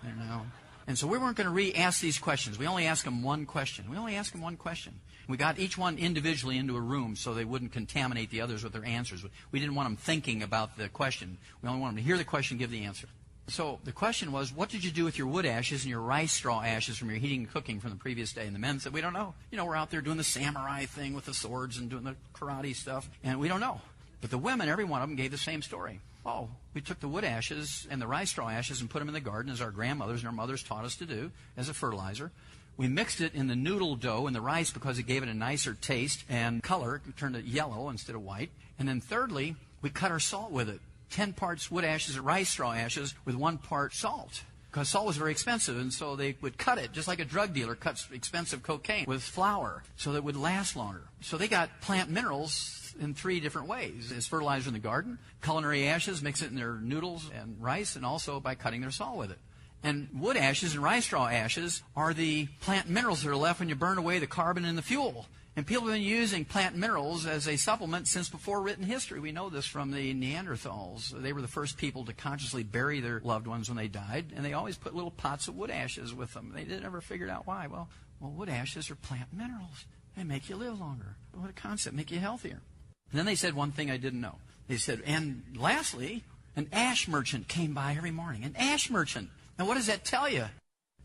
you know. And so we weren't going to re-ask these questions. We only asked them one question. We got each one individually into a room so they wouldn't contaminate the others with their answers. We didn't want them thinking about the question. We only wanted them to hear the question, give the answer. So the question was, what did you do with your wood ashes and your rice straw ashes from your heating and cooking from the previous day? And the men said, we don't know. You know, we're out there doing the samurai thing with the swords and doing the karate stuff, and we don't know. But the women, every one of them, gave the same story. Oh, we took the wood ashes and the rice straw ashes and put them in the garden, as our grandmothers and our mothers taught us to do, as a fertilizer. We mixed it in the noodle dough and the rice because it gave it a nicer taste and color. It turned it yellow instead of white. And then thirdly, we cut our salt with it. 10 parts wood ashes or rice straw ashes with 1 part salt. Because salt was very expensive, and so they would cut it, just like a drug dealer cuts expensive cocaine, with flour, so that it would last longer. So they got plant minerals in 3 different ways. As fertilizer in the garden, culinary ashes, mix it in their noodles and rice, and also by cutting their salt with it. And wood ashes and rice straw ashes are the plant minerals that are left when you burn away the carbon in the fuel. And people have been using plant minerals as a supplement since before written history. We know this from the Neanderthals. They were the first people to consciously bury their loved ones when they died, and they always put little pots of wood ashes with them. They never figured out why. Well, wood ashes are plant minerals. They make you live longer. What a concept, make you healthier. And then they said one thing I didn't know. They said, and lastly, an ash merchant came by every morning. An ash merchant. Now, what does that tell you?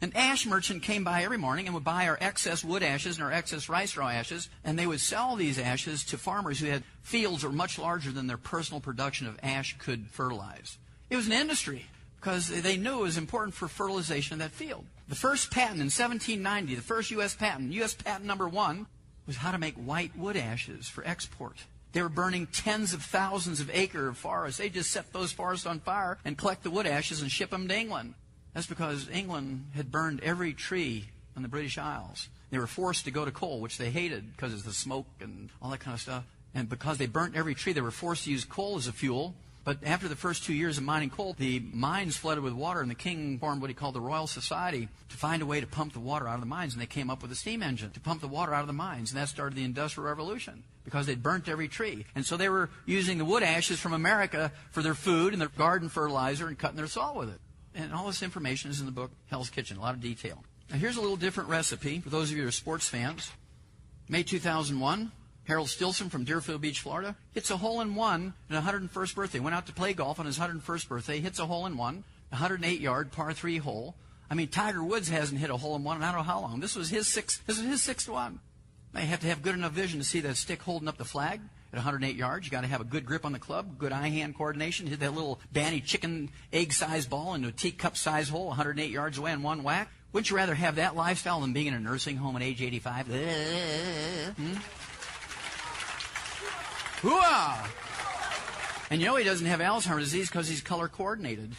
An ash merchant came by every morning and would buy our excess wood ashes and our excess rice straw ashes, and they would sell these ashes to farmers who had fields that were much larger than their personal production of ash could fertilize. It was an industry because they knew it was important for fertilization of that field. The first patent in 1790, the first U.S. patent number 1, was how to make white wood ashes for export. They were burning tens of thousands of acres of forests. They just set those forests on fire and collect the wood ashes and ship them to England. That's because England had burned every tree in the British Isles. They were forced to go to coal, which they hated because of the smoke and all that kind of stuff. And because they burnt every tree, they were forced to use coal as a fuel. But after the first 2 years of mining coal, the mines flooded with water, and the king formed what he called the Royal Society to find a way to pump the water out of the mines. And they came up with a steam engine to pump the water out of the mines. And that started the Industrial Revolution because they'd burnt every tree. And so they were using the wood ashes from America for their food and their garden fertilizer and cutting their salt with it. And all this information is in the book Hell's Kitchen, a lot of detail. Now here's a little different recipe for those of you who are sports fans. May 2001, Harold Stilson from Deerfield Beach, Florida, hits a hole-in-one on his 101st birthday. Went out to play golf on his 101st birthday, hits a hole-in-one, 108-yard par 3 hole. I mean, Tiger Woods hasn't hit a hole-in-one in I don't know how long. This was his sixth one. Now you have to have good enough vision to see that stick holding up the flag. At 108 yards, you got to have a good grip on the club, good eye-hand coordination, hit that little banny chicken egg-sized ball into a teacup-sized hole 108 yards away in one whack. Wouldn't you rather have that lifestyle than being in a nursing home at age 85? Hooah! And you know he doesn't have Alzheimer's disease because he's color-coordinated.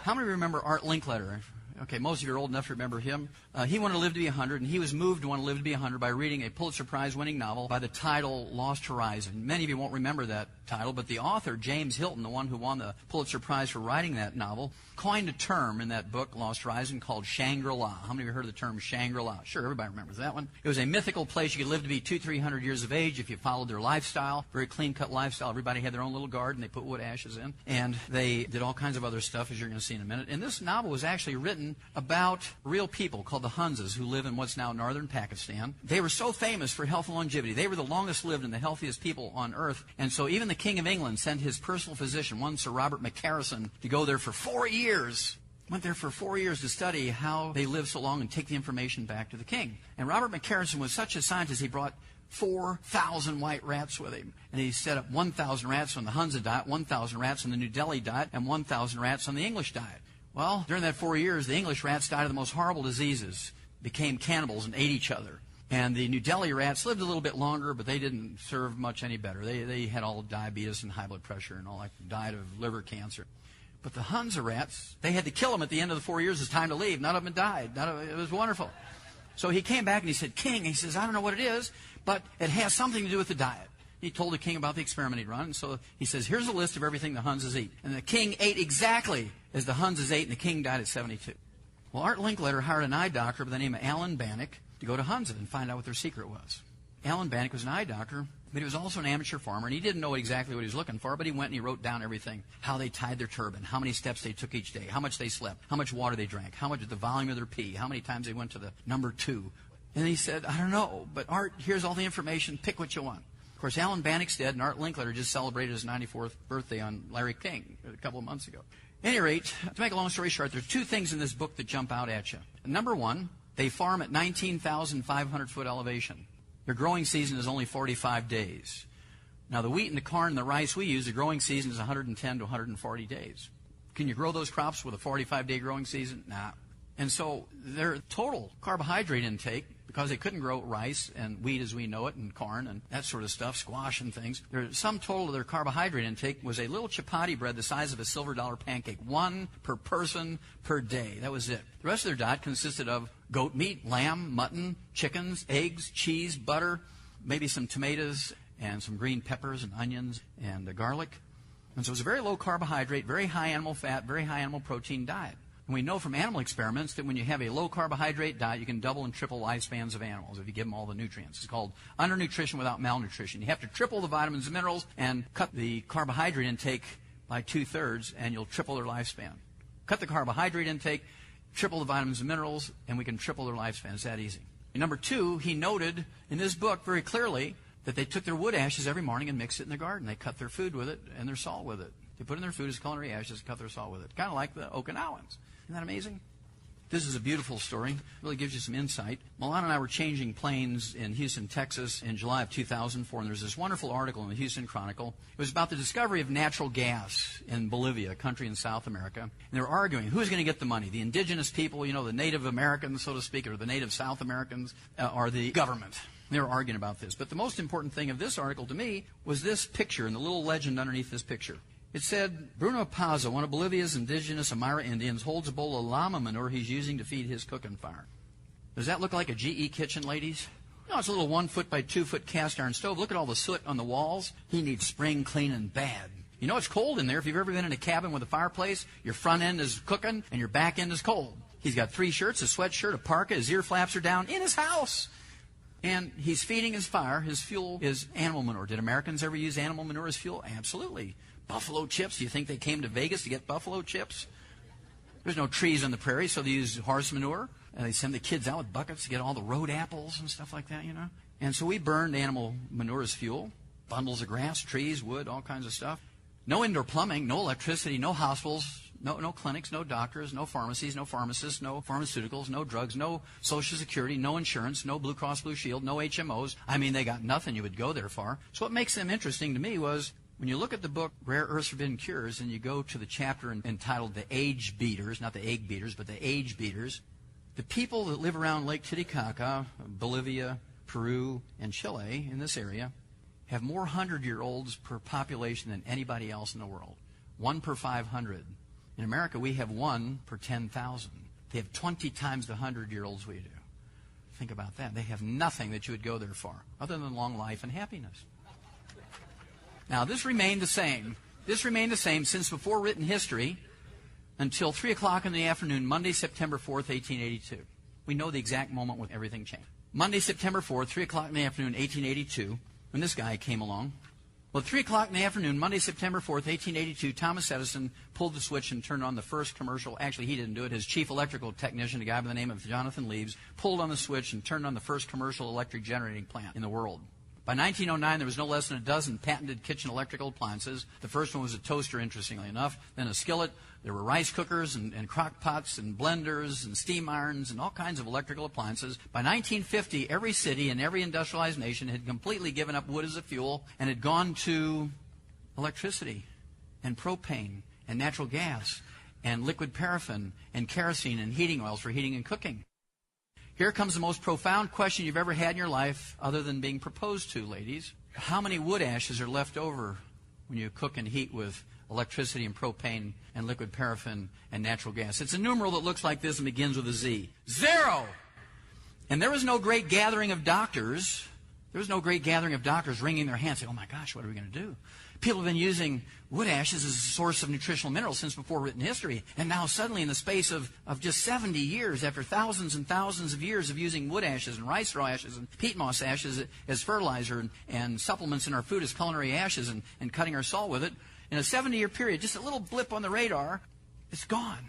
How many remember Art Linkletter? Okay, most of you are old enough to remember him. He wanted to live to be 100, and he was moved to want to live to be 100 by reading a Pulitzer Prize-winning novel by the title Lost Horizon. Many of you won't remember that title, but the author, James Hilton, the one who won the Pulitzer Prize for writing that novel, coined a term in that book, Lost Horizon, called Shangri-La. How many of you heard of the term Shangri-La? Sure, everybody remembers that one. It was a mythical place you could live to be 200-300 years of age if you followed their lifestyle, very clean-cut lifestyle. Everybody had their own little garden. They put wood ashes in, and they did all kinds of other stuff, as you're going to see in a minute. And this novel was actually written about real people called the Hunzas, who live in what's now northern Pakistan. They were so famous for health and longevity. They were the longest lived and the healthiest people on earth. And so even the King of England sent his personal physician, one Sir Robert McCarrison, to go there for 4 years. Went there for 4 years to study how they lived so long and take the information back to the king. And Robert McCarrison was such a scientist, he brought 4,000 white rats with him. And he set up 1,000 rats on the Hunza diet, 1,000 rats on the New Delhi diet, and 1,000 rats on the English diet. Well, during that 4 years, the English rats died of the most horrible diseases, became cannibals and ate each other. And the New Delhi rats lived a little bit longer, but they didn't serve much any better. They had all diabetes and high blood pressure and all that, died of liver cancer. But the Hunza rats, they had to kill them at the end of the 4 years. It's time to leave. None of them died. It was wonderful. So he came back and he said, King, he says, I don't know what it is, but it has something to do with the diet. He told the king about the experiment he'd run. And so he says, here's a list of everything the Hunzas eat. And the king ate exactly as the Hunzas ate, and the king died at 72. Well, Art Linkletter hired an eye doctor by the name of Alan Bannock to go to Hunza and find out what their secret was. Alan Bannock was an eye doctor But he was also an amateur farmer, and he didn't know exactly what he was looking for, but he went and he wrote down everything. How they tied their turban, how many steps they took each day, how much they slept, how much water they drank, how much the volume of their pee, how many times they went to the number 2. And he said, I don't know, but Art, here's all the information, pick what you want. Of course, Alan Bannickstead and Art Linkletter just celebrated his 94th birthday on Larry King a couple of months ago. At any rate, to make a long story short, there are 2 things in this book that jump out at you. Number 1, they farm at 19,500-foot elevation. Their growing season is only 45 days. Now, the wheat and the corn and the rice we use, the growing season is 110 to 140 days. Can you grow those crops with a 45-day growing season? Nah. And so their total carbohydrate intake, because they couldn't grow rice and wheat as we know it, and corn and that sort of stuff, squash and things, their sum total of their carbohydrate intake was a little chapati bread the size of a silver dollar pancake, 1 per person per day. That was it. The rest of their diet consisted of goat meat, lamb, mutton, chickens, eggs, cheese, butter, maybe some tomatoes, and some green peppers and onions and garlic. And so it was a very low carbohydrate, very high animal fat, very high animal protein diet. And we know from animal experiments that when you have a low carbohydrate diet, you can double and triple lifespans of animals if you give them all the nutrients. It's called undernutrition without malnutrition. You have to triple the vitamins and minerals and cut the carbohydrate intake by 2/3, and you'll triple their lifespan. Cut the carbohydrate intake, triple the vitamins and minerals, and we can triple their lifespan. It's that easy. And number 2, he noted in this book very clearly that they took their wood ashes every morning and mixed it in their garden. They cut their food with it and their salt with it. They put in their food as culinary ashes and cut their salt with it. Kind of like the Okinawans. Isn't that amazing? This is a beautiful story. It really gives you some insight. Milan and I were changing planes in Houston, Texas in July of 2004, and there's this wonderful article in the Houston Chronicle. It was about the discovery of natural gas in Bolivia, a country in South America. And they were arguing, who's going to get the money? The indigenous people, you know, the Native Americans, so to speak, or the Native South Americans, or the government. They were arguing about this. But the most important thing of this article to me was this picture and the little legend underneath this picture. It said, Bruno Paza, one of Bolivia's indigenous Amara Indians, holds a bowl of llama manure he's using to feed his cooking fire. Does that look like a GE kitchen, ladies? No, it's a little 1-foot by 2-foot cast iron stove. Look at all the soot on the walls. He needs spring cleaning bad. You know it's cold in there. If you've ever been in a cabin with a fireplace, your front end is cooking and your back end is cold. He's got 3 shirts, a sweatshirt, a parka, his ear flaps are down in his house. And he's feeding his fire. His fuel is animal manure. Did Americans ever use animal manure as fuel? Absolutely. Buffalo chips. Do you think they came to Vegas to get buffalo chips? There's no trees on the prairie, so they use horse manure. And they send the kids out with buckets to get all the road apples and stuff like that, you know. And so we burned animal manure as fuel. Bundles of grass, trees, wood, all kinds of stuff. No indoor plumbing, no electricity, no hospitals, no clinics, no doctors, no pharmacies, no pharmacists, no pharmaceuticals, no drugs, no Social Security, no insurance, no Blue Cross Blue Shield, no HMOs. I mean, they got nothing you would go there for. So what makes them interesting to me was when you look at the book Rare Earths Forbidden Cures and you go to the chapter entitled The Age Beaters, not the Egg Beaters, but the Age Beaters, the people that live around Lake Titicaca, Bolivia, Peru, and Chile in this area have more 100-year-olds per population than anybody else in the world. 1 per 500. In America, we have 1 per 10,000. They have 20 times the 100-year-olds we do. Think about that. They have nothing that you would go there for, other than long life and happiness. Now, this remained the same. This remained the same since before written history until 3 o'clock in the afternoon, Monday, September 4th, 1882. We know the exact moment when everything changed. Monday, September 4th, 3 o'clock in the afternoon, 1882, when this guy came along. Well, at 3 o'clock in the afternoon, Monday, September 4th, 1882, Thomas Edison pulled the switch and turned on the first commercial. Actually, he didn't do it. His chief electrical technician, a guy by the name of Jonathan Leaves, pulled on the switch and turned on the first commercial electric generating plant in the world. By 1909, there was no less than a dozen patented kitchen electrical appliances. The first one was a toaster, interestingly enough, then a skillet. There were rice cookers and crock pots and blenders and steam irons and all kinds of electrical appliances. By 1950, every city and every industrialized nation had completely given up wood as a fuel and had gone to electricity and propane and natural gas and liquid paraffin and kerosene and heating oils for heating and cooking. Here comes the most profound question you've ever had in your life other than being proposed to, ladies. How many wood ashes are left over when you cook and heat with electricity and propane and liquid paraffin and natural gas? It's a numeral that looks like this and begins with a Z. 0! And there was no great gathering of doctors There was no great gathering of doctors wringing their hands saying, oh my gosh, what are we going to do? People have been using wood ashes as a source of nutritional minerals since before written history. And now suddenly in the space of just 70 years, after thousands and thousands of years of using wood ashes and rice straw ashes and peat moss ashes as fertilizer and supplements in our food as culinary ashes and cutting our salt with it, in a 70-year period, just a little blip on the radar, it's gone.